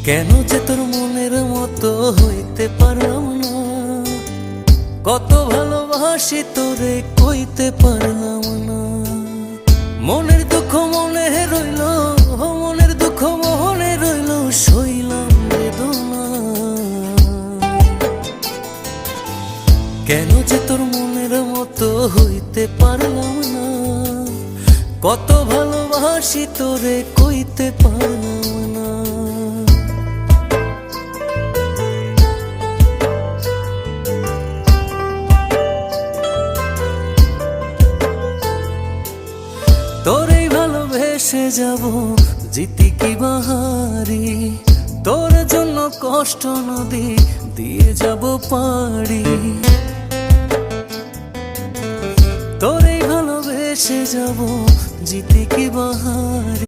কেন যে তোর মনের মতো হইতে পারলাম না, কত ভালোবাসি তোরে কইতে পারলাম না। মনের দুঃখ মনে রইল, মনের দুঃখ মনে রইল, সইলাম বেদনা। কেন যে তোর মনের মতো হইতে পারলাম না, কত ভালোবাসি তোরে কইতে পারলাম না। তোরেই ভালোবেসে যাব জিতি কি বাহারি, তোর জন্য কষ্ট নদী দিয়ে যাব পাড়ি। তোরেই ভালোবেসে যাব জিতি কি বাহারি।